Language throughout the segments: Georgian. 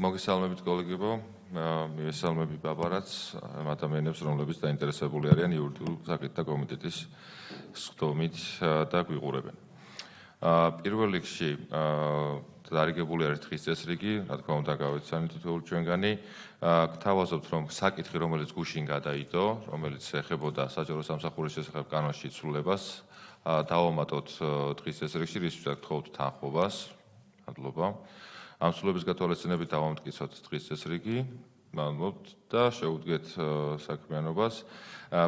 მოგესალმებით კოლეგებო, მივესალმები ბაბარაც, ამ ადამიანებს, რომლებიც დაინტერესებული არიან იურიდიულ საკითხთა კომიტეტის სხდომით და გვიყურებენ. პირველ რიგში დარიგებული არის დღის წესრიგი, რა თქმა უნდა გავეცანით თითოეული ჩვენგანი. გთავაზობთ, რომ საკითხი, რომელიც გუშინ გადაიდო, რომელიც ეხებოდა საჯარო სამსახურის შესახებ კანონში ცვლილებას, დავამატოთ დღის წესრიგში, რისთვისაც გთხოვთ თანხმობას, მადლობა. ამ ცვლილების გათვალისწინებით დავამტკიცოთ დღის წესრიგი, მადლობთ და შევუდგეთ საქმიანობას.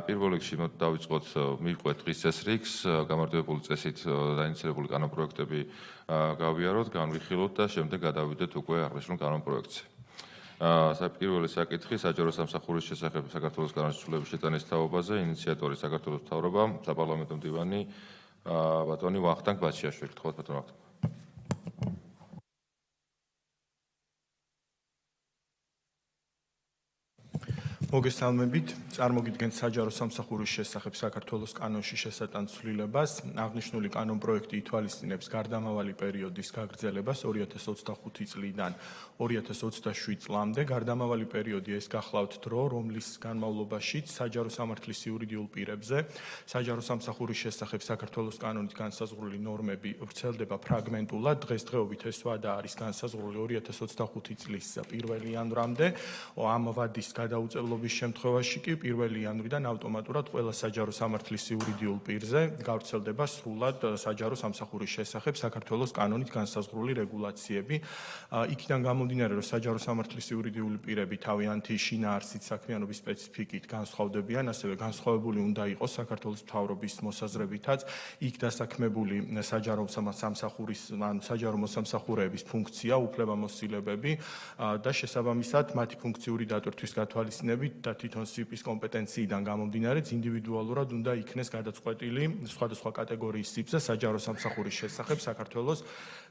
პირველ რიგში დავიწყოთ მივყვეთ დღის წესრიგს, გამარჯვებული წესით დაინიცირებული კანონპროექტები გავიაროთ, განვიხილოთ და შემდეგ გადავიდეთ უკვე აღნიშნულ კანონპროექტზე. პირველი საკითხი საჯარო სამსახურის შესახებ საქართველოს კანონის ცვლილების შეტანის თაობაზე, ინიციატორი საქართველოს მთავრობა, საპარლამენტო მდივანი ბატონი ვახტანგ ბაჩიაშვილი. გთხოვთ ბატონ ვახტანგ. მოგესალმებით, წარმოგიდგენთ საჯარო სამსახურის შესახებ საქართველოს კანონში შესატან ცვლილებას. აღნიშნული კანონპროექტი ითვალისწინებს გარდამავალი პერიოდის გაგრძელებას 2025 წლიდან 2027 წლამდე. გარდამავალი პერიოდი ეს გახლავთ დრო, რომლის განმავლობაშიც საჯარო სამართლის იურიდიულ პირებზე საჯარო სამსახურის შესახებ საქართველოს კანონით განსაზღვრული ნორმები ვრცელდება ფრაგმენტულად. დღესდღეობით ეს ვადა არის განსაზღვრული 2025 წლის 1 იანვრამდე. ამ ვადის გადაუწევლობის შემთხვევაში კი 1 იანვრიდან ავტომატურად ყველა საჯარო სამართლის იურიდიულ პირზე გავრცელდება სრულად საჯარო სამსახურის შესახებ საქართველოს კანონით განსაზღვრული რეგულაციები. იქიდან გამომდინარე, რომ საჯარო სამართლის იურიდიული პირები თავიანთი შინაარსით საქმიანობის სპეციფიკით განსხვავდებიან, ასევე განსხვავებული უნდა იყოს საქართველოს მთავრობის მოსაზრებითაც იქ დასაქმებული საჯარო სამსახურის ან საჯარო მოსამსახურეების ფუნქცია, უფლებამოსილებები და შესაბამისად მათი ფუნქციური დატვირთვის გათვალისწინებით და თვითონ სიპის კომპეტენციიდან გამომდინარე, ინდივიდუალურად უნდა იქნეს გადაწყვეტილი სხვადასხვა კატეგორიის სიპზე საჯარო სამსახურის შესახებ საქართველოს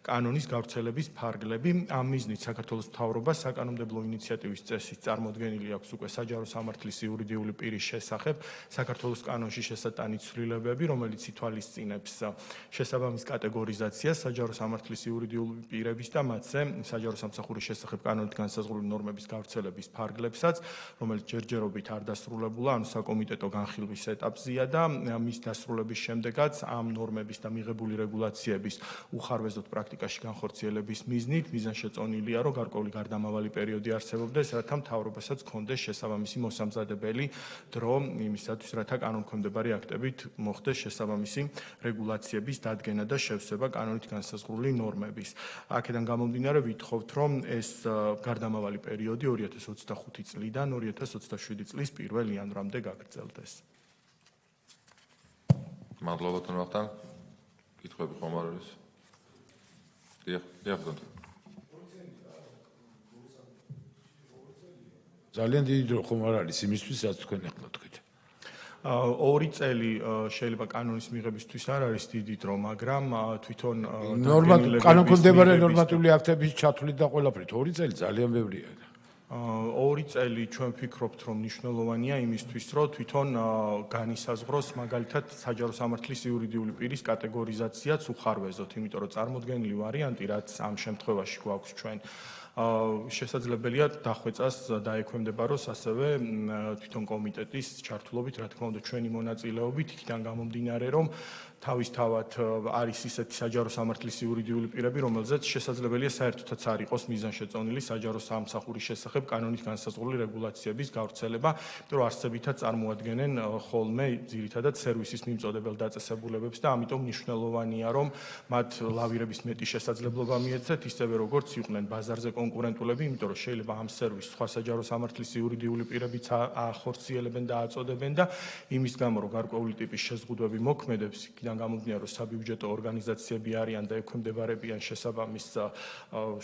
კანონის გავრცელების ფარგლები. ამ მიზნით საქართველოს მთავრობას საკანონმდებლო ინიციატივის წესით წარმოდგენილი აქვს უკვე საჯარო სამართლის იურიდიული პირის შესახებ საქართველოს კანონში შესატანი ცვლილებები, რომელიც ითვალისწინებს შესაბამის კატეგორიზაციას საჯარო სამართლის იურიდიული პირების და მათზე საჯარო სამსახურის შესახებ კანონით განსაზღვრული ნორმების გავრცელების ფარგლებსაც, რომელიც ჯერჯერობით არ დასრულებულა, ანუ საკომიტეტო განხილვის ეტაპზეა და მის დასრულების შემდეგაც ამ ნორმების და მიღებული რეგულაციების უხარვეზოდ პრაქტიკაში განხორციელების მიზნით მიზანშეწონილია, რომ გარკვეული გარდამავალი პერიოდი არსებობდეს, რათა მთავრობასაც ჰქონდეს შესაბამისი მოსამზადებელი დრო იმისათვის, რათა კანონქვემდებარი აქტებით მოხდეს შესაბამისი რეგულაციების დადგენა და შევსება კანონით განსაზღვრული ნორმების. აქედან გამომდინარე, ვითხოვთ, რომ ეს გარდამავალი პერიოდი 2025 წლიდან 2027 წლის 1 იანვრამდე გაგრძელდეს. მადლობა ბატონ ვახტანგ. კითხვები ხომ არ არის? დიახ, ბატონო. ძალიან დიდი დრო ხომ არ არის იმისთვის, რაც თქვენ ახლა თქვით. 2 წელი შეიძლება კანონის მიღებისთვის არ არის დიდი დრო, მაგრამ თვითონ კანონქვემდებარე ნორმატიული აქტების ჩათვლით და ყველაფრით 2 წელი ძალიან ბევრია. 2 წელი ჩვენ ვფიქრობთ, რომ მნიშვნელოვანია იმისთვის, რომ თვითონ განისაზღვროს მაგალითად საჯარო სამართლის იურიდიული პირის კატეგორიზაციაც უხარვეზოთ, იმიტომ რომ წარმოდგენილი ვარიანტი, რაც ამ შემთხვევაში გვაქვს ჩვენ შესაძლებელია დახვეწას დაექვემდებაროს ასევე თვითონ კომიტეტის ჩართულობით, რა თქმა უნდა, ჩვენი მონაწილეობით, იქიდან გამომდინარე, რომ თავისთავად არის ისეთი საჯარო სამართლის იურიდიული პირები, რომელზეც შესაძლებელია საერთოდაც არ იყოს მიზანშეწონილი საჯარო სამსახურის შესახებ კანონით განსაზღვრული რეგულაციების გავრცელება, იმიტომ რომ არსებითად წარმოადგენენ ხოლმე ძირითადად სერვისის მიმწოდებელ დაწესებულებებს და ამიტომ მნიშვნელოვანია, რომ მათ ლავირების მეტი შესაძლებლობა მიეცეთ, ისევე როგორც იყვნენ ბაზარზე კონკურენტულები, იმიტომ რომ შეიძლება ამ სერვისს სხვა საჯარო სამართლის იურიდიული პირებიც ახორციელებენ და აწოდებენ და იმის გამო, რომ გარკვეული ტიპის შეზღუდვები მოქმედებს, იქიდან გამომდინარე, რომ საბიუჯეტო ორგანიზაციები არიან და ექვემდებარებიან შესაბამის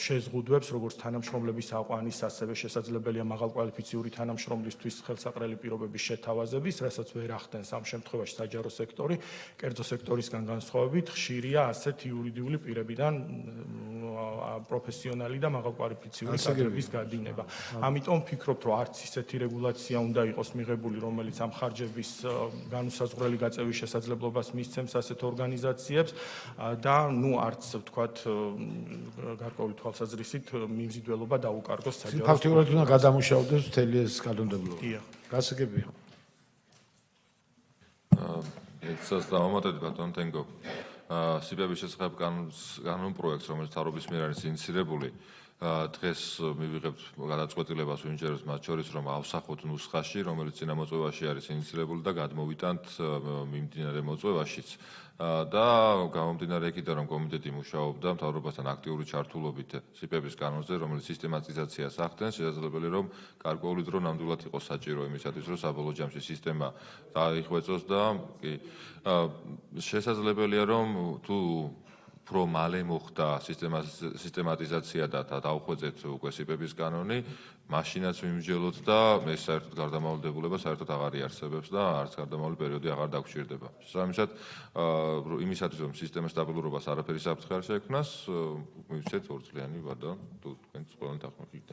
შეზღუდვებს, როგორც თანამშრომლების აყვანის, ასევე შესაძლებელია მაღალკვალიფიციური თანამშრომლისთვის ხელსაყრელი პირობების შეთავაზების, რასაც ვერ ახდენს ამ შემთხვევაში საჯარო სექტორი, კერძო სექტორისგან განსხვავებით, ხშირია ასეთ იურიდიული პირებიდან პროფესიონალი და მაღალკვალიფიციური კადრების გადინება. ამიტომ ვფიქრობ, რომ არც ისეთი რეგულაცია უნდა იყოს მიღებული, რომელიც ამ ხარჯების განუსაზღვრელი გაწევის შესაძლებლობას მისცემს ასეთ ორგანიზაციებს და არც ვთქვათ გარკვეული თვალსაზრისით მიმზიდველობა დაუკარგოს საჯარო. ფაქტიურად უნდა გადამუშავდეს მთელი ეს კანონმდებლობა. გასაგებია. ეცას დავამატეთ ბატონ თენგო. სიპების შესახებ კანონ პროექტს, რომელიც თავრობის მიერ არის ინიცირებული, დღეს მივიღებთ გადაწყვეტილებას ვინჯერებს მათ შორის, რომ ავსახოთ ნუსხაში, რომელიც წინა მოწვევაში არის ინიცირებული და გადმოვიტანთ მიმდინარე მოწვევაშიც. და გამომდინარე იქიდან, რომ კომიტეტი მუშაობდა მთავრობასთან აქტიური ჩართულობით სიპების კანონზე, რომელიც სისტემატიზაციას ახდენს, შესაძლებელი რომ გარკვეული დრო ნამდვილად იყოს საჭირო იმისათვის, რომ საბოლოო ჯამში სისტემა დაიხვეწოს და შესაძლებელია, რომ თუ უფრო მალე მოხდა სისტემატიზაცია და დაუხვეწეთ უკვე სიპების კანონი, მაშინაც ვიმსჯელოთ და ეს საერთოდ გარდამავალდებულება საერთოდ აღარ იარსებებს და არც გარდამავალი პერიოდი აღარ დაგჭირდება. შესაბამისად, იმისათვის რომ სისტემის სტაბილურობას არაფერი საფრთხე არ შეექმნას, მივცეთ ორწლიანი ვადა, თუ თქვენ ყველანი დახმარებით.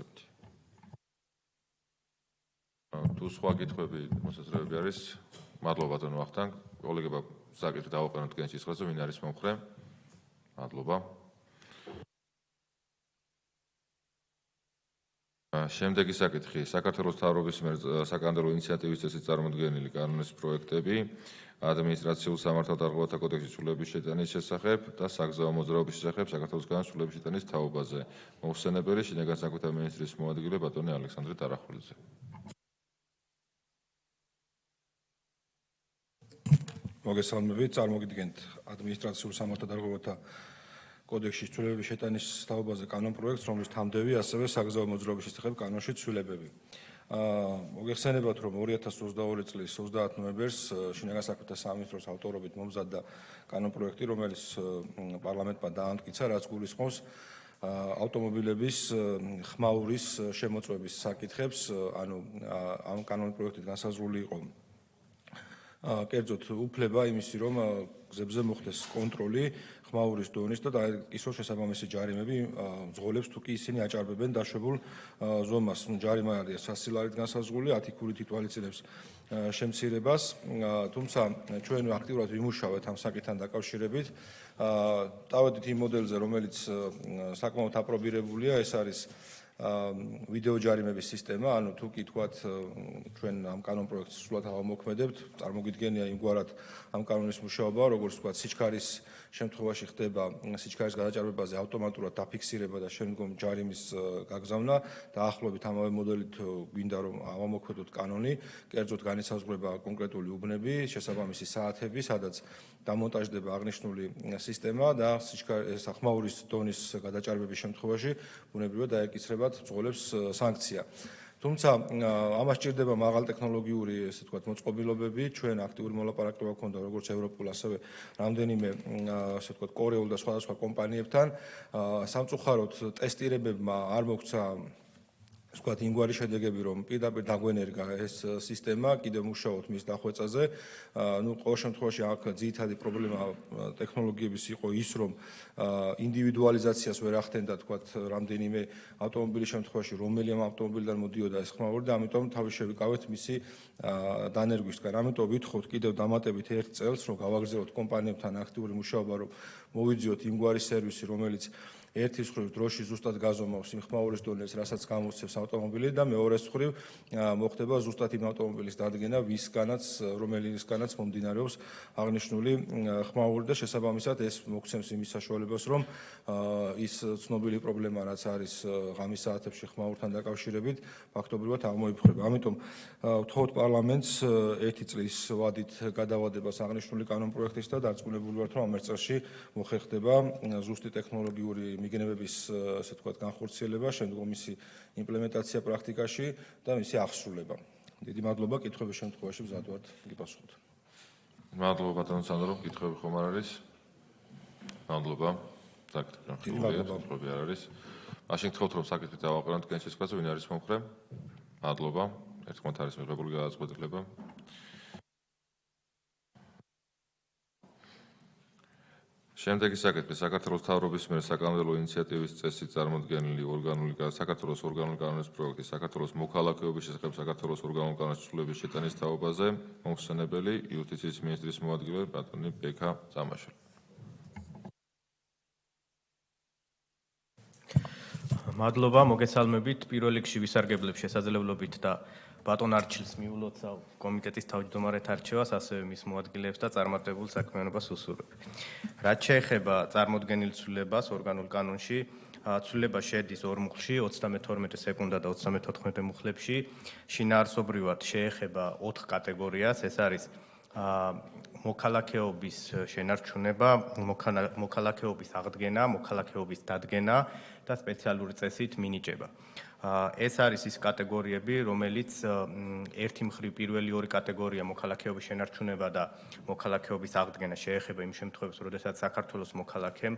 თუ სხვა კითხვები, მოსაზრებები არის, მადლობა ბატონო ვახტანგ, კოლეგებმა საკითხი დავაყენოთ თქვენ სიცხეზე, ვინ არის მომხრე? მადლობა. შემდეგი საკითხი, საქართველოს მთავრობის მიერ საკანონმდებლო ინიციატივის წესით წარმოდგენილი კანონის პროექტები, ადმინისტრაციულ სამართალდარღვევათა კოდექსის ცვლილების შეტანის შესახებ და საგზაო მოძრაობის შესახებ საქართველოს კანონის ცვლილების შეტანის თაობაზე. მოხსენებელი შინაგან საქმეთა მინისტრის მოადგილე ბატონი ალექსანდრე ტარახულიძე. მოგესალმებით, წარმოგიდგენთ ადმინისტრაციულ სამართალდარღვევათა კოდექსის ცვლილების შეტანის თაობაზე კანონპროექტს, რომლის თამდევი ასევე საგზაო მოძრაობის შესახებ კანონში ცვლილებები. მოგეხსენებათ, რომ 2022 წლის 30 ნოემბერს შინაგან საქმეთა სამინისტროს ავტორობით მომზადდა კანონპროექტი, რომელიც პარლამენტმა დაამტკიცა, რაც გულისხმობს ავტომობილების ხმაურის შემოწმების საკითხებს, ანუ ამ კანონპროექტით განსაზღვრული იყო კერძოდ უფლება იმისი, რომ გზებზე მოხდეს კონტროლი ხმაურის დონის და დაეკისროს შესაბამისი ჯარიმები მძღოლებს თუ კი ისინი აჭარბებენ დაშვებულ ზომას. ჯარიმა არის 100 ლარით განსაზღვრული, 10 ქულით ითვალისწინებს შემცირებას, თუმცა ჩვენ აქტიურად ვიმუშავეთ ამ საკითხთან დაკავშირებით. დავედით იმ მოდელზე, რომელიც საკმაოდ აპრობირებულია, ეს არის ვიდეო ჯარიმების სისტემა, ანუ თუ კი თქვათ ჩვენ ამ კანონპროექტს სულად ავამოქმედებთ, წარმოგიდგენია იმგვარად ამ კანონის მუშაობა, როგორც თქვათ სიჩქარის შემთხვევაში ხდება სიჩქარის გადაჭარბებაზე ავტომატურად დაფიქსირება და შემდგომ ჯარიმის გაგზავნა, დაახლოებით ამავე მოდელით გვინდა რომ ავამოქმედოთ კანონი, კერძოდ განისაზღვრება კონკრეტული უბნები, შესაბამისი საათები, სადაც დამონტაჟდება აღნიშნული სისტემა და ხმაურის დონის გადაჭარბების შემთხვევაში ბუნებრივად დაეკისრება მძღოლებს სანქცია. თუმცა ამას სჭირდება მაღალტექნოლოგიური, ესე ვთქვათ, მოწყობილობები, ჩვენ აქტიური მოლაპარაკება გვქონდა როგორც ევროპულ, ასევე რამდენიმე, ასე ვთქვათ, კორეულ და სხვადასხვა კომპანიებთან. სამწუხაროდ ტესტირებებმა არ მოგცა ვთქვათ, იმგვარი შედეგები, რომ პირდაპირ დაგვენერგა ეს სისტემა, კიდევ მუშაობთ მის დახვეწაზე. ყოველ შემთხვევაში აქ ძირითადი პრობლემა ტექნოლოგიების იყო ის, რომ ინდივიდუალიზაციას ვერ ახდენდა, თქვათ, რამდენიმე ავტომობილის შემთხვევაში, რომელი ამ ავტომობილიდან მოდიოდა ეს ხმაური და ამიტომ თავი შევიკავეთ მისი დანერგვისგან. ამიტომ ვითხოვთ კიდევ დამატებით 1 წელს, რომ გავაგრძელოთ კომპანიებთან აქტიური მუშაობა, რომ მოვიძიოთ იმგვარი სერვისი, რომელიც ერთის მხრივ დროში ზუსტად გაზომავს იმ ხმაურის დონეს, რასაც გამოსცემს ავტომობილი და მეორეს მხრივ მოხდება ზუსტად იმ ავტომობილის დადგენა, რომელისგანაც მომდინარეობს აღნიშნული ხმაური და შესაბამისად ეს მოგცემს იმის საშუალებას, რომ ის ცნობილი პრობლემა, რაც არის ღამის საათებში ხმაურთან დაკავშირებით, ფაქტობრივად აღმოიფხვრება. ამიტომ ვთხოვთ პარლამენტს 1 წლის ვადით გადავადებას აღნიშნული კანონპროექტის და დარწმუნებული ვართ, რომ ამ 1 წელში მოხერხდება ზუსტი ტექნოლოგიური მიგნებების, ასე ვთქვათ, განხორციელება, შემდგომ მისი იმპლემენტაცია პრაქტიკაში და მისი აღსრულება. დიდი მადლობა, კითხვების შემთხვევაში მზად ვართ გიპასუხოთ. მადლობა ბატონო სანდრო, კითხვები ხომ არ არის? მადლობა. საკითხი კითხები არ არის. მაშინ გთხოვთ, რომ საკითხი დავაყენოთ თქვენ სიცხეზე, ვინ არის მომხრე? მადლობა. ერთხმათ არის მიღებული გადაწყვეტილება. შემდეგი საკითხი საქართველოს მთავრობის მიერ საკანონმდებლო ინიციატივის წესით წარმოდგენილი საქართველოს ორგანული კანონის პროექტი საქართველოს მოქალაქეობის შესახებ საქართველოს ორგანული კანონის ცვლილების შეტანის თაობაზე მომხსენებელი იუსტიციის მინისტრის მოადგილე ბატონი ბექა წამაშვილი. მადლობა, მოგესალმებით. პირველ რიგში ვისარგებლებ შესაძლებლობით და ბატონ არჩილს მიულოცავ კომიტეტის თავმჯდომარედ არჩევას, ასევე მის მოადგილეებს და წარმატებულ საქმიანობას უსურვებ. რაც შეეხება წარმოდგენილ ცვლილებას ორგანულ კანონში, ცვლილება შედის ორ მუხლში, 32 სეკუნდა და 34 მუხლებში. შინაარსობრივად შეეხება 4 კატეგორიას, ეს არის მოქალაქეობის შენარჩუნება, მოქალაქეობის აღდგენა, მოქალაქეობის დადგენა და სპეციალური წესით მინიჭება. ეს არის ის კატეგორიები, რომელიც ერთი მხრივ პირველი ორი კატეგორია მოქალაქეობის შენარჩუნება და მოქალაქეობის აღდგენა შეეხება იმ შემთხვევებს, როდესაც საქართველოს მოქალაქემ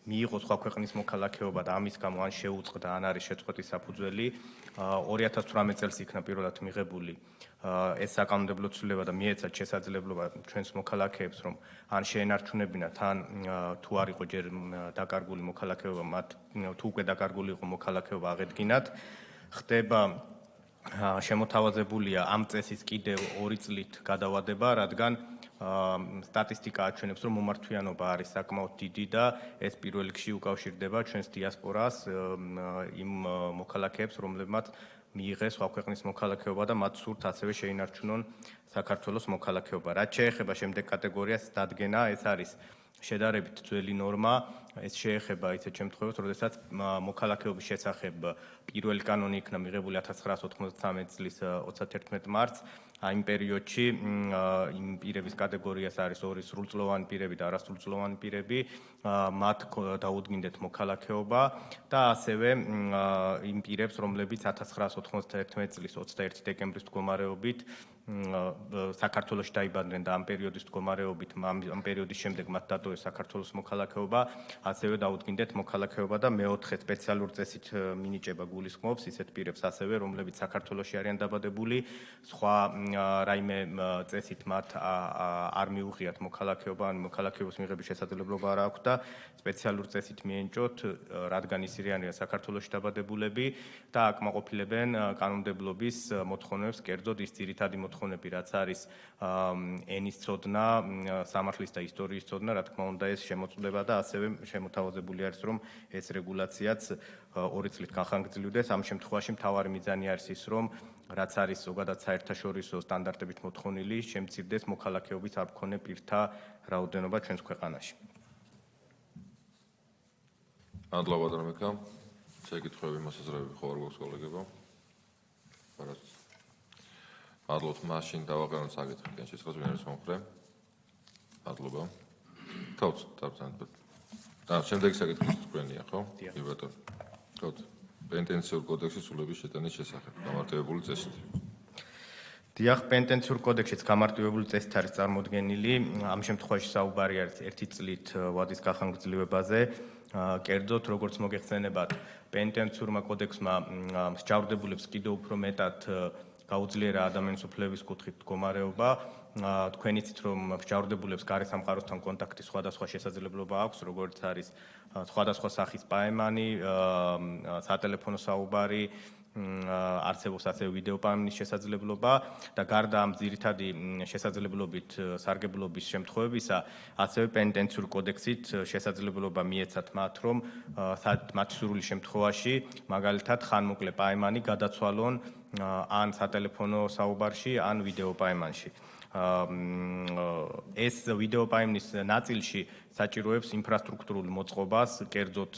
მიიღო სხვა ქვეყნის მოქალაქეობა და ამის გამო ან შეუწყდა, ან არის შეწყვეტის საფუძველი. 2018 წელს იქნა პირველად მიღებული ეს საკანონმდებლო ცვლილება და მიეცათ შესაძლებლობა ჩვენს მოქალაქეებს, რომ ან შეენარჩუნებინათ, ან თუ არ იყო ჯერ დაკარგული მოქალაქეობა, მათ თუ უკვე დაკარგული იყო მოქალაქეობა აღედგინათ. ხდება შემოთავაზებულია ამ წესის კიდევ 2 წლით გადავადება, რადგან სტატისტიკა აჩვენებს, რომ მომართვიანობა არის საკმაოდ დიდი და ეს პირველ რიგში უკავშირდება ჩვენს დიასპორას, იმ მოქალაქეებს, რომლებმაც მიიღეს სხვა ქვეყნის მოქალაქეობა და მათ სურთ ასევე შეინარჩუნონ საქართველოს მოქალაქეობა. რაც შეეხება შემდეგ კატეგორიას დადგენა, ეს არის შედარებით ძველი ნორმა, ეს შეეხება ისეთ შემთხვევებს, როდესაც მოქალაქეობის შესახებ პირველი კანონი იქნა მიღებული 1993 წლის 31 მარტს. იმ პერიოდში იმ პირების კატეგორიას არის ორი სრულწლოვანი პირები და არასრულწლოვანი პირები, მათ დაუდგინდეთ მოქალაქეობა და ასევე იმ პირებს, რომლებიც 1991 წლის 21 დეკემბრის მდგომარეობით საქართველოში დაიბადნენ და ამ პერიოდის მდგომარეობით, ამ პერიოდის შემდეგ მათ დატოვეს საქართველოს მოქალაქეობა, ასევე დაუდგინდეთ მოქალაქეობა და მეოთხე სპეციალურ წესით მინიჭება გულისხმობს ისეთ პირებს ასევე, რომლებიც საქართველოში არიან დაბადებული, სხვა რაიმე წესით მათ არ მიუღიათ მოქალაქეობა, ან მოქალაქეობის მიღების შესაძლებლობა არ აქვს და სპეციალურ წესით მიენჭოთ, რადგან ისინი არიან საქართველოში დაბადებულები და აკმაყოფილებენ კანონმდებლობის მოთხოვნებს, კერძოდ ის ძირითადი მოთხოვნები, რაც არის ენის ცოდნა, სამართლის და ისტორიის ცოდნა, რა თქმა უნდა, ეს შემოწმდება და ასევე შემოთავაზებული არის, რომ ეს რეგულაციაც 2 წლით განხანგრძლივდეს. ამ შემთხვევაში მთავარი მიზანი არის ის, რომ რაც არის ზოგადად საერთაშორისო სტანდარტებით მოთხოვნილი, შემცირდეს მოქალაქეობის არ მქონე პირთა რაოდენობა ჩვენს ქვეყანაში. მადლობა ბატონო ბექა. შეკითხვები, მოსაზრებები ხო არ გვაქვს კოლეგებო? არც. მადლობთ, მაშინ დავაყენოთ საკითხი, ან შეწყოს ვინ არის მომხრე? მადლობა. თავს დავწანთ. და შემდეგი საკითხი თქვენია, ხო? კი ბატონო. თოთ. პენტენციურ კოდექსის სრულების შეტანის შესახებ გამარტივებული წესით. დიახ, პენტენციურ კოდექსშიც გამარტივებული წესით არის წარმოდგენილი. ამ შემთხვევაში საუბარი არის 1 წლით ვადის განხანგრძლივებაზე. კერძოდ, როგორც მოგეხსენებათ, პენტენციურმა კოდექსმა მსჯავრდებულებს კიდევ უფრო მეტად გაუძლიერა ადამიანის უფლებების კუთხით მდგომარეობა. თქვენ იცით, რომ მსჯავრდებულებს გარესამყაროსთან კონტაქტის სხვადასხვა შესაძლებლობა აქვს, როგორც არის სხვადასხვა სახის პაემანი, სატელეფონო საუბარი, არსებობს ასევე ვიდეო პაემნის შესაძლებლობა და გარდა ამ ძირითადი შესაძლებლობით სარგებლობის შემთხვევებისა, ასევე პენტენციურ კოდექსით შესაძლებლობა მიეცათ მათ, რომ მათი სურვილის შემთხვევაში, მაგალითად, ხანმოკლე პაემანი გადაცვალონ ან სატელეფონო საუბარში, ან ვიდეო პაემანში. ეს ვიდეო პაემნის ნაწილში საჭიროებს ინფრასტრუქტურულ მოწყობას, კერძოდ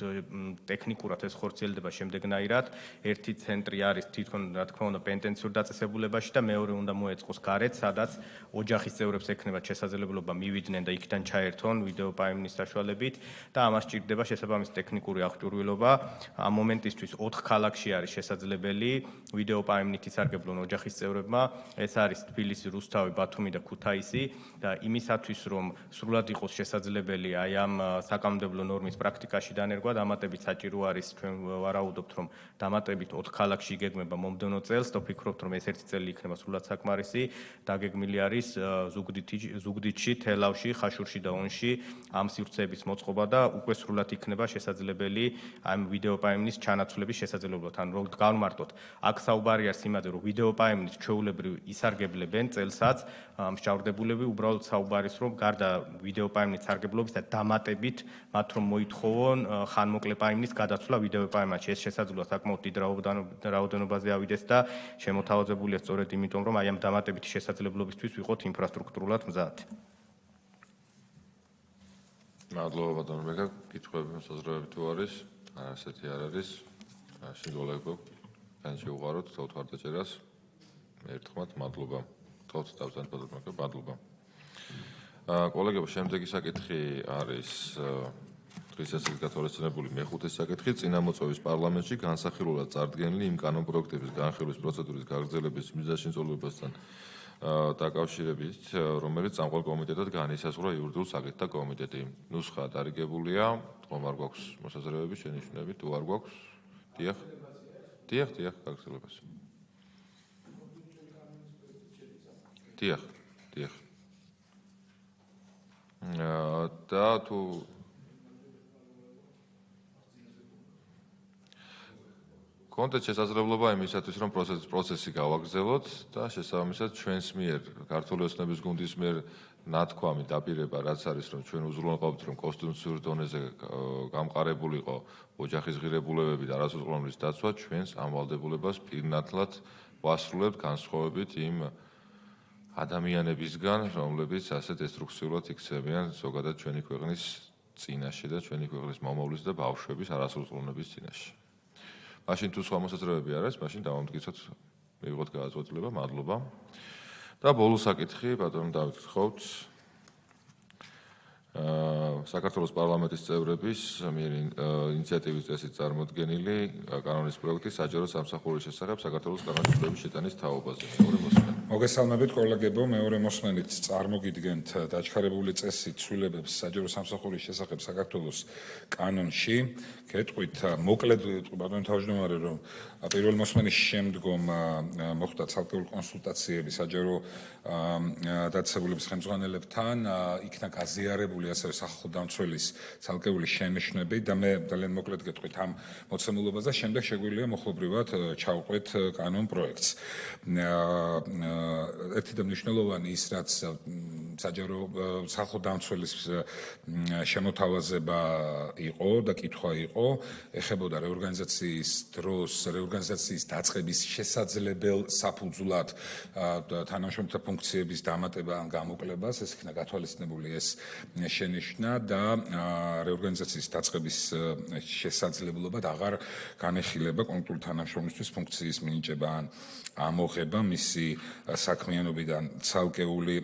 ტექნიკურად ეს ხორციელდება შემდეგნაირად. ერთი ცენტრი არის თვითონ, რა თქმა უნდა, პენტენციურ დაწესებულებაში და მეორე უნდა მოეწყოს გარეთ, სადაც ოჯახის წევრებს ექნებათ შესაძლებლობა მივიდნენ და იქიდან ჩაერთონ ვიდეო პაემნის საშუალებით და ამას სჭირდება შესაბამისი ტექნიკური აღჭურვილობა. ამ მომენტისთვის 4 ქალაქში არის შესაძლებელი ვიდეო პაემნით ისარგებლონ ოჯახის წევრებმა. ეს არის თბილისი, რუსთავი, ბათუმი ბათუმი და ქუთაისი და იმისათვის რომ სრულად იყოს შესაძლებელი აი ამ საკანონმდებლო ნორმის პრაქტიკაში დანერგვა, დამატებით საჭირო არის ჩვენ ვარაუდობთ რომ დამატებით 4 ქალაქში იგეგმება მომდევნო წელს და ვფიქრობთ რომ ეს ერთი წელი იქნება სრულად საკმარისი, დაგეგმილი არის ზუგდიდში, თელავში, ხაშურში და ონში ამ სივრცეების მოწყობა და უკვე სრულად იქნება შესაძლებელი ამ ვიდეო პაემნის ჩანაცვლების შესაძლებლობა. ან რომ გავმარტოთ, აქ საუბარი არის იმაზე, რომ ვიდეო პაემნის ჩვეულებრივ ისარგებლებენ წელსაც მსჯავრდებულები, უბრალოდ საუბარის რომ გარდა ვიდეო პაემნის სარგებლობის და დამატებით მათ რომ მოითხოვონ ხანმოკლე პაემნის გადაცვლა ვიდეო პაემაში. ეს შესაძლოა საკმაოდ დიდ რაოდენობაზე ავიდეს და შემოთავაზებულია სწორედ იმიტომ, რომ აი ამ დამატებითი შესაძლებლობისთვის ვიყოთ ინფრასტრუქტურულად მზად. მადლობა ბატონო მეგა, კითხვები მოსაზრებები თუ არის? ასეთი არ არის. შეგოლებო, განში უყაროთ, თოთ ვარდაჭერას. ერთხმად მადლობა. თოთ დავზანთ ბატონო მეგა, მადლობა. კოლეგებო, შემდეგი საკითხი არის დღისასწაულს გათვალისწინებული მეხუთე საკითხი წინამოწვევის პარლამენტში განსახილულად წარდგენილი იმ კანონპროექტების განხილვის პროცედურის გაგრძელების მიზანშემწეობასთან დაკავშირებით, რომელიც წამყვან კომიტეტად განისაზღვრა იურიდიულ საკითხთა კომიტეტი. ნუსხა დარიგებულია, თქო არ გვაქვს მოსაზრებები, შენიშვნები, თუ არ გვაქვს? დიახ, გაგრძელებას. დიახ. და თუ კონტექსტ შესაძლებლობა იმისათვის, რომ პროცესი გავაგრძელოთ და შესაბამისად ჩვენს მიერ, ქართული ოცნების გუნდის მიერ ნათქვამი დაპირება, რაც არის, რომ ჩვენ უზრუნველყოფთ, რომ კონსტიტუციურ დონეზე გამყარებულიყო ოჯახის ღირებულებები და არასრულყოფილების დაცვა, ჩვენს ამ ვალდებულებას პირნათლად ვასრულებთ განსხვავებით იმ ადამიანებისგან, რომლებიც ასე დესტრუქციულად იქცევიან ზოგადად ჩვენი ქვეყნის წინაშე და ჩვენი ქვეყნის მომავლის და ბავშვების არასრულყოფილების წინაშე. მაშინ თუ სხვა მოსაზრებები არ არის, მაშინ დავამტკიცოთ, მივიღოთ გადაწყვეტილება, მადლობა. და ბოლო საკითხი, ბატონო დავით გთხოვთ. საქართველოს პარლამენტის წევრების მიერ ინიციატივის წესით წარმოდგენილი კანონის პროექტი საჯარო სამსახურის შესახებ საქართველოს კანონმდებლობის შეტანის თაობაზე. მოგესალმებით კოლეგებო, მეორე მოსმენით წარმოგიდგენთ დაჩქარებული წესით ცვლილებებს საჯარო სამსახურის შესახებ საქართველოს კანონში. გეტყვით მოკლედ ბატონო თავმჯდომარე, რომ პირველი მოსმენის შემდგომ მოხდა ცალკეული კონსულტაციები საჯარო დაწესებულების ხელმძღვანელებთან, იქნა გაზიარებული ასევე სახალხო დამცველის ცალკეული შენიშვნები და მე ძალიან მოკლედ გეტყვით ამ მოცემულობას და შემდეგ შეგვიძლია მოხლებრივად ჩავყვეთ კანონ პროექტს. ერთი და მნიშვნელოვანი ის, რაც საჯარო სახალხო დამცველის შემოთავაზება იყო და კითხვა იყო, ეხებოდა რეორგანიზაციის დროს, რეორგანიზაციის დაწყების შესაძლებელ საფუძვლად თანამშრომელთა ფუნქციების დამატება ან გამოკლებას, ეს იქნა გათვალისწინებული ეს შენიშვნა და რეორგანიზაციის დაწყების შესაძლებლობად აღარ განეხილება კონკრეტული თანამშრომლისთვის ფუნქციის მინიჭება ან ამოღება მისი საქმიანობიდან ცალკეული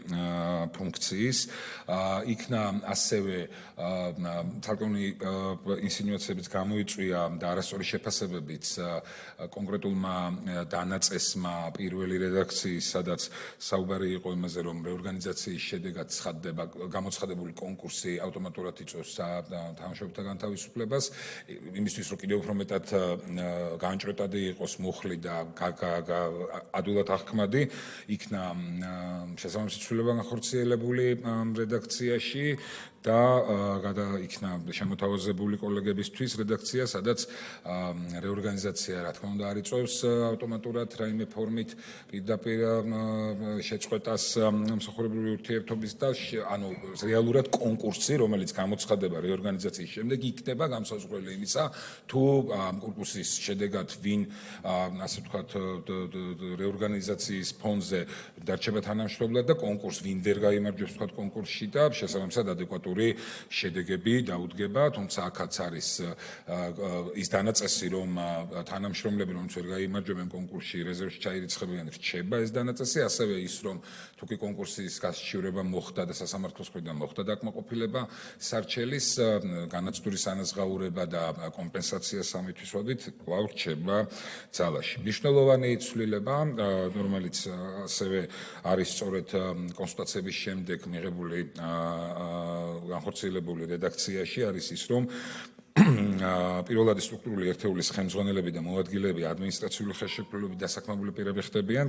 ფუნქციის. იქნა ასევე ცალკეული ინსინუაციებიც გამოიწვია და არასწორი შეფასებებიც კონკრეტულმა დანაწესმა პირველი რედაქციის, სადაც საუბარი იყო იმაზე, რომ რეორგანიზაციის შედეგად ცხადდება გამოცხადებული კონკურსი ავტომატურად იწვევს თანამშრომელთა განთავისუფლებას, იმისთვის რომ კიდევ უფრო მეტად განჭრეტადი იყოს მუხლი და ადვილად აღქმადი, იქნა შესაბამისი ცვლილება განხორციელებული რედაქციაში და იქნა შემოთავაზებული კოლეგებისთვის რედაქცია, სადაც რეორგანიზაცია რა თქმა უნდა არ იწვევს ავტომატურად რაიმე ფორმით პირდაპირ შეწყვეტას მსახურებრივი ურთიერთობის და ანუ რეალურად კონკურსი, რომელიც გამოცხადება რეორგანიზაციის შემდეგ, იქნება განსაზღვრელი იმისა, თუ კონკურსის შედეგად ვინ ასე ვთქვათ რეორგანიზაციის ფონზე დარჩება თანამშრომლად და კონკურს ვინ ვერ გაიმარჯვებს ვთქვათ კონკურსში და შესაბამისად ადეკვატური შედეგები დაუდგება, თუმცა აქაც არის ის დანაწესი, რომ თანამშრომლები, რომც ვერ გაიმარჯვებენ კონკურსში, რეზერვში ჩაირიცხებიან, რჩება ეს დანაწესი, ასევე ის, რომ თუ კი კონკურსის გასაჩივრება მოხდა და სასამართლოს მხრიდან მოხდა დაკმაყოფილება სარჩელის, განაცდურის ანაზღაურება და კომპენსაცია სამი თვის ვადით კვლავ რჩება ძალაში. მნიშვნელოვანი ცვლილება, რომელიც ასევე არის სწორედ კონსულტაციების შემდეგ მიღებული განხორციელებული რედაქციაში არის ის, რომ პირველადი სტრუქტურული ერთეულის ხელმძღვანელები და მოადგილეები ადმინისტრაციული ხელშეკრულებით დასაქმებული პირები ხდებიან.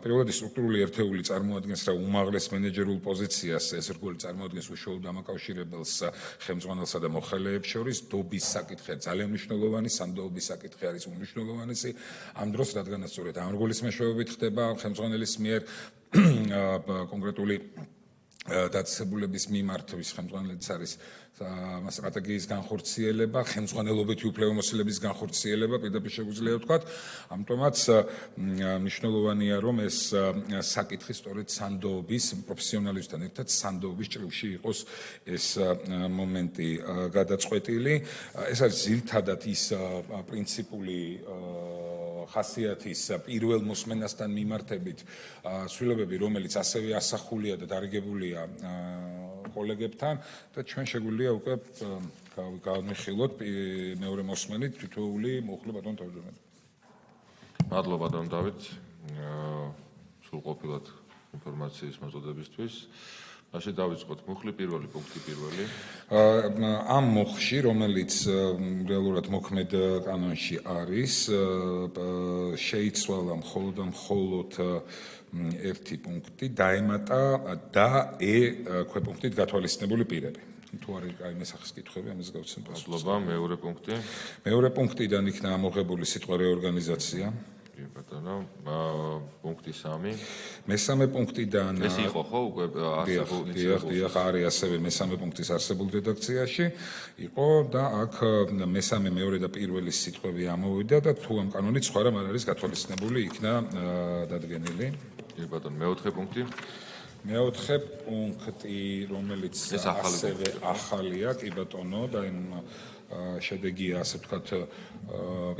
პირველადი სტრუქტურული ერთეული წარმოადგენს რა უმაღლეს მენეჯერულ პოზიციას, ეს რგოლი წარმოადგენს უშუალოდ დამაკავშირებელს ხელმძღვანელსა და მოხელეებს შორის. დობის საკითხი ძალიან მნიშვნელოვანი, სანდოობის საკითხი არის უმნიშვნელოვანესი. ამ დროს, რადგანაც სწორედ ამ რგოლის მეშვეობით ხდება ხელმძღვანელის მიერ კონკრეტული დაწესებულების მიმართ ვის ხელმძღვანელიც არის სტრატეგიის განხორციელება, ხელმძღვანელობითი უფლებამოსილების განხორციელება, პირდაპირ შეგვიძლია ვთქვათ. ამიტომაც მნიშვნელოვანია, რომ ეს საკითხი სწორედ სანდოობის პროფესიონალებთან ერთად სანდოობის ჭრილში იყოს ეს მომენტი გადაწყვეტილი. ეს არის ძირითადად ის პრინციპული ხასიათის პირველ მოსმენასთან მიმართებით ცვლილებები, რომელიც ასევე ასახულია და დარიგებულია კოლეგებთან და ჩვენ შეგვიძლია უკვე გავმეხილოთ მეორე მოსმენით თითოეული მოხლე ბატონ თავმჯდომარე. მადლობა ბატონ დავით სრულყოფილად ინფორმაციის მოწოდებისთვის. მაშინ დავიწყოთ მუხლი პირველი პუნქტი პირველი. ამ მუხლში, რომელიც რეალურად მოქმედ კანონში არის, შეიცვალა მხოლოდ ერთი პუნქტი, დაემატა და ქვეპუნქტით გათვალისწინებული პირები. თუ არის აი მესახის კითხვები, ამას გავცემ პასუხს. მადლობა, მეორე პუნქტი. მეორე პუნქტიდან იქნა ამოღებული სიტყვა რეორგანიზაცია. ბატონო, პუნქტი 3. მესამე პუნქტიდან ეს იყო ხო უკვე არსებული არის ასევე მესამე პუნქტის არსებულ რედაქციაში იყო და აქ მესამე, მეორე და პირველი სიტყვები ამოვიდა და თუ ამ კანონით სხვა რამ არ არის გათვალისწინებული იქნა დადგენილი. ბატონო, მეოთხე პუნქტი. მეოთხე პუნქტი, რომელიც ასევე ახალია, კი ბატონო, და შედეგია, ასე ვთქვათ,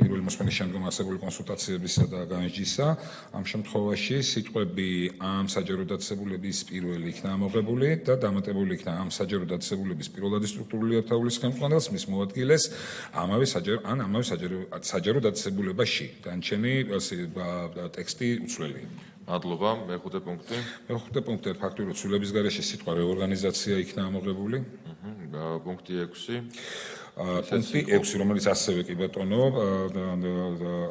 პირველი მოსმენის შემდგომ არსებული კონსულტაციებისა და განსჯისა. ამ შემთხვევაში სიტყვები ამ საჯარო დაწესებულების პირველი იქნა ამოღებული და დამატებული იქნა ამ საჯარო დაწესებულების პირველადი სტრუქტურული ერთეულის ხელმძღვანელს, მის მოადგილეს ამავე საჯარო დაწესებულებაში. დანარჩენი ტექსტი უცვლელია. მადლობა, მეხუთე პუნქტი. მეხუთე პუნქტი ფაქტურად ცვლილების გარეშე სიტყვა რეორგანიზაცია იქნა ამოღებული. პუნქტი 6. პუნქტი 6, რომელიც ასევე კი ბატონო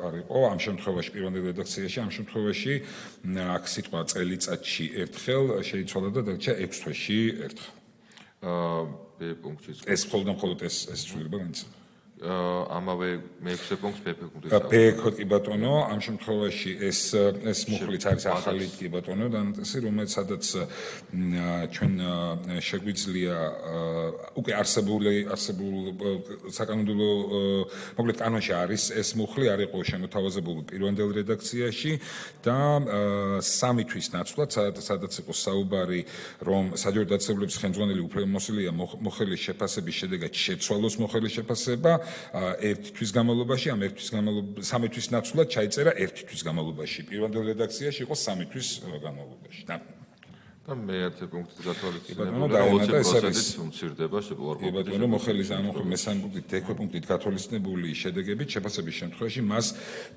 არისო ამ შემთხვევაში პირველ რედაქციაში, ამ შემთხვევაში აქ სიტყვა წელიწადში ერთხელ შეიცვალა და დარჩა 6 თვეში ერთხელ. B პუნქტის ეს მხოლოდ ეს ცვლილება განიცადა. ამავე მე-6 პუნქტს B პუნქტის. B კი ბატონო, ამ შემთხვევაში ეს მუხლიც არის ახალი კი ბატონო, დანაწესი, რომელსაც ჩვენ შეგვიძლია უკვე არსებულ საკანონმდებლო მოკლედ კანონში არის ეს მუხლი არ იყო შემოთავაზებული პირველ რედაქციაში და 3 თვის ნაცვლად, სადაც იყო საუბარი, რომ საჯარო დაწესებულების ხელმძღვანელი უფლებამოსილია მოხელის შეფასების შედეგად შეცვალოს მოხელის შეფასება 1 თვის განმავლობაში, ამ 3 თვის ნაცვლად ჩაიწერა 1 თვის განმავლობაში. პირველ რედაქციაში იყო 3 თვის განმავლობაში. და მე-10 პუნქტის გათვალისწინებული 20%-ით უმცირდება ბატონო, მოხელის ამოღების მესამე პუნქტით, დექვე პუნქტით გათვალისწინებული შედეგებით შეფასების შემთხვევაში მას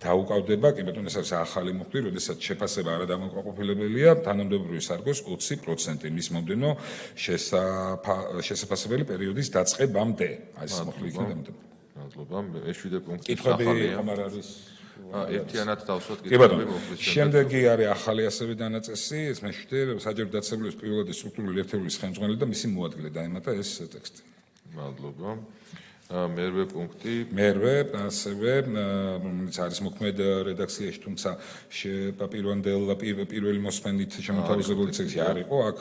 დაუკავდება, კი ბატონო, ეს არის ახალი მუხლი, როდესაც შეფასება არადამაკმაყოფილებელია, თანამდებობრივი სარგოს 20% მის მომდენო შესაფასებელი პერიოდის დაწყებამდე. აი ეს მუხლი იქნება დამატებული. მადლობა, მე-7 პუნქტი კითხვები ხომ არის? ერთიანად დავსვათ კითხვები მუხლის. შემდეგი არის ახალი ასევე დანაწესი, ეს მე-7 საჯარო დაწესებულების პირველადი სტრუქტურული ერთეულის ხელმძღვანელი და მისი მოადგილე დაემატა ეს ტექსტი. მადლობა. მე-8 პუნქტი. მე-8 ასევე რომელიც არის მოქმედ რედაქციაში, თუმცა პირველი მოსმენით შემოთავაზებული ტექსტი არ იყო, აქ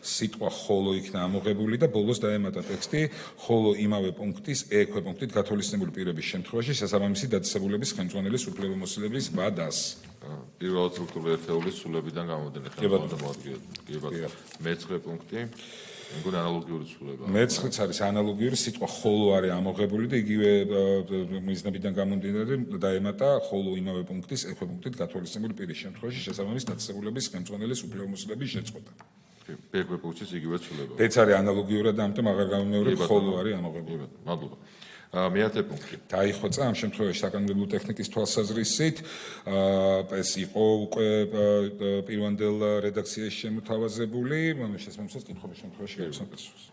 სიტყვა ხოლო იქნა ამოღებული და ბოლოს დაემატა ტექსტი ხოლო იმავე პუნქტის ექვე პუნქტით გათვალისწინებული პირების შემთხვევაში შესაბამისი დაწესებულების ხელმძღვანელის უფლებამოსილების ვადას. პირველ სტრუქტურულ ერთეულის სულებიდან გამომდინარე. კი ბატონო. მე-9 პუნქტი. მეგონი ანალოგიური ცვლილება. მე-9-იც არის ანალოგიური, სიტყვა ხოლო არის ამოღებული და იგივე მიზნებიდან გამომდინარე დაემატა ხოლო იმავე პუნქტის ექვე პუნქტით გათვალისწინებული პირის შემთხვევაში შესაბამის დაწესებულების ხელმძღვანელის უფლებამოსილების შეწყვეტა. ექვე პუნქტის იგივე ცვლილება. ეს არის ანალოგიურად და ამიტომ აღარ გამომეორებ ხოლო არის ამოღებული. მადლობა. მეათე პუნქტი. დაიხვეწა ამ შემთხვევაში საკანონმდებლო ტექნიკის თვალსაზრისით ეს იყო უკვე პირვანდელ რედაქციაში შემოთავაზებული, შესაბამისად კითხვის შემთხვევაში გაიცნო პასუხს.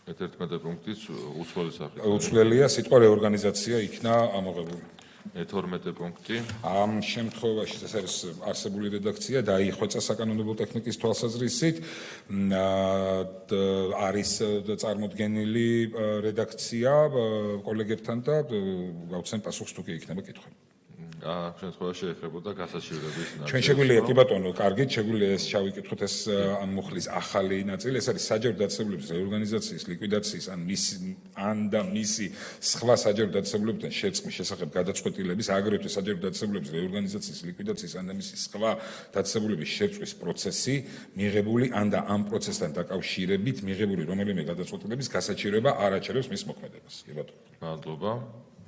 მე-11 პუნქტიც უცვლელი სახით. უცვლელია სიტყვა რეორგანიზაცია იქნა ამოღებული. მე-12 პუნქტი. ამ შემთხვევაში ეს არის არსებული რედაქცია დაიხვეწა საკანონმდებლო ტექნიკის თვალსაზრისით არის წარმოდგენილი რედაქცია კოლეგებთან და გავცემ პასუხს თუ კი იქნება კითხვები. ამ შემთხვევაში ეხებოდა გასაჩივრების ნაწილი. ჩვენ შეგვიძლია კი ბატონო, კარგით, შეგვიძლია ეს ჩავიკითხოთ ეს ამ მუხლის ახალი ნაწილი, ეს არის საჯარო დაწესებულების რეორგანიზაციის, ლიკვიდაციის ან და მისი სხვა საჯარო დაწესებულებებთან შერწყმის შესახებ გადაწყვეტილების, აგრეთვე საჯარო დაწესებულების რეორგანიზაციის, ლიკვიდაციის ან და მისი სხვა დაწესებულების შერწყმის პროცესი, მიღებული ან და ამ პროცესთან დაკავშირებით მიღებული რომელიმე გადაწყვეტილების გასაჩივრება არ აჩერებს მის მოქმედებას. კი ბატონო. მადლობა.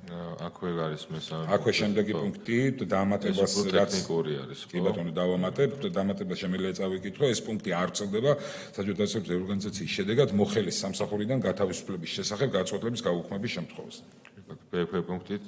აქვე არის მესამე. აქვე შემდეგი პუნქტი დამატებას რაც ტექნიკური არის. კი ბატონო დავამატებ, დამატებას შემიძლია წავიკითხო, ეს პუნქტი არ ვრცელდება საჯარო დაწესებულების რეორგანიზაციის შედეგად მოხელის სამსახურიდან გათავისუფლების შესახებ გადაწყვეტილების გაუქმების შემთხვევაში. ბ-ქვე პუნქტით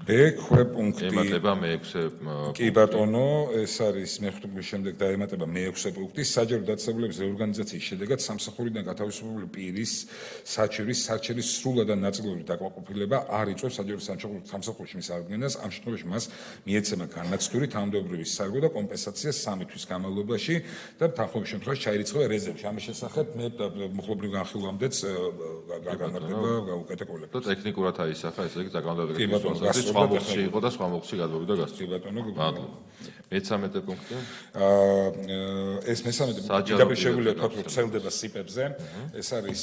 ბ-ქვე პუნქტი ემატება მე-6 კი ბატონო, ეს არის მე-5 შემდეგ დაემატება მე-6 პუნქტი საჯარო დაწესებულების რეორგანიზაციის შედეგად სამსახურიდან გათავისუფლებული პირის საჩივრის სარჩელის სრულად და ნაწილობრივ დაკმაყოფილება არ იწვევს საჯარო სამსახურში მის აღდგენას, ამ შემთხვევაში მას მიეცემა განმაცდური თანამდებობრივი სარგო და კომპენსაცია 3 თვის განმავლობაში და თანხმობის შემთხვევაში ჩაირიცხება რეზერვში. ამის შესახებ მე მოხლობრივ განხილვამდეც გაგამართება გაუკეთე კოლექტივს. და ტექნიკურად აისახა, ესე იგი საკანონმდებლო კი ბატონო, სხვა მოხში იყო და სხვა მოხში გადმოვიდა გასწორდა. კი ბატონო, მადლობა. მე-13 პუნქტი. ეს მე-13 პუნქტი შეგვიძლია თქვა, რომ ვრცელდება სიპებზე. ეს არის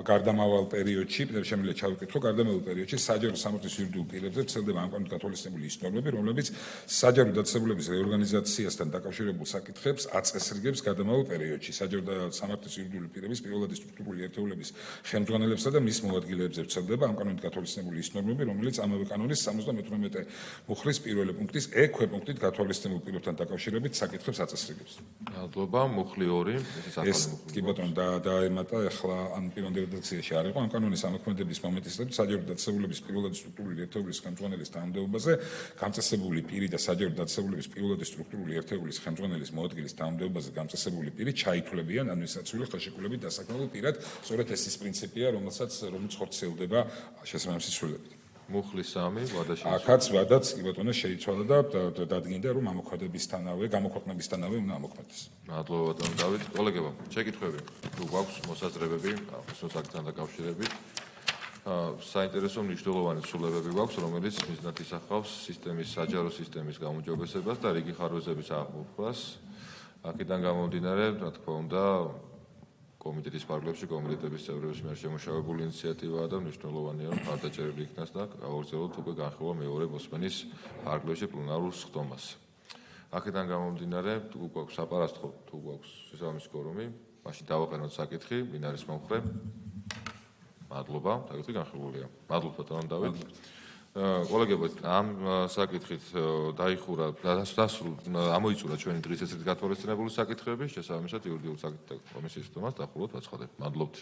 გარდამავალ პერიოდში, შემიძლია ჩავიკითხო, გარდამავალ პერიოდში საჯარო სამართლის იურიდიულ პირებზე ვრცელდება ამ კანონით გათვალისწინებული ის ნორმები, რომლებიც საჯარო დაწესებულების რეორგანიზაციასთან დაკავშირებულ საკითხებს აწესრიგებს გარდამავალ პერიოდში. საჯარო და სამართლის იურიდიული პირების პირველადი სტრუქტურული ერთეულების ხელმძღვანელებსა და მის მოადგილეებზე ვრცელდება ამ კანონით გათვალისწინებული ის ნორმები, რომელიც ამავე კანონის 78 მუხლის პირველი პუნქტის ექვე პუნქტით გათვალისწინებულ პირებთან დაკავშირებით საკითხებს აწესრიგებს. მადლობა. მუხლი 2, ეს კი ბატონო დაემატა ახლა ამ პირვანდელ რედაქციაში არ იყო ამ კანონის ამოქმედების მომენტისათვის საჯარო დაწესებულების პირველადი სტრუქტურული ერთეულის ხელმძღვანელის თანამდებობაზე გამწესებული პირი და საჯარო დაწესებულების პირველადი სტრუქტურული ერთეულის ხელმძღვანელის მოადგილის თანამდებობაზე გამწესებული პირი ჩაითვლებიან ადმინისტრაციული ხელშეკრულებით დასაქმებულ პირად. სწორედ ეს ის პრინციპია, რომელსაც ხორციელდება შესაბამისი ცვლილებით. მუხლის 3 ვადაში. აქაც ვადაც კი ბატონო შეიცვალა და დადგინდა რომ გამოქვეყნებისთანავე უნდა ამოქმედდეს. მადლობა ბატონო დავით. კოლეგებო, შეკითხვები თუ გვაქვს მოსაზრებები ახსოვს საკითხთან დაკავშირებით. საინტერესო მნიშვნელოვანი ცვლილებები გვაქვს, რომელიც მიზნად ისახავს სისტემის საჯარო სისტემის გაუმჯობესებას და რიგი ხარვეზების აღმოფხვას. აქედან გამომდინარე, რა თქმა უნდა, კომიტეტის ფარგლებში კომიტეტების წევრების მიერ შემუშავებული ინიციატივაა და მნიშვნელოვანია რომ მხარდაჭერილი იქნას და გავაგრძელოთ უკვე განხილვა მეორე მოსმენის ფარგლებში პლენარულ სხდომას. აქედან გამომდინარე, თუ გვაქვს საპარასტყო, თუ გვაქვს შესაბამისი კორუმი, მაშინ დავაყენოთ საკითხი, ვინ არის მომხრე? მადლობა, საკითხი განხილულია. მადლობა ბატონო დავით. კოლეგებო, ამ საკითხით დაიხურა ამოიწურა ჩვენი დღის ესეთი გათვალისწინებული საკითხები, შესაბამისად იურიდიულ საკითხთა კომისიის სხდომას დახუროთ ვაცხადებ. მადლობთ.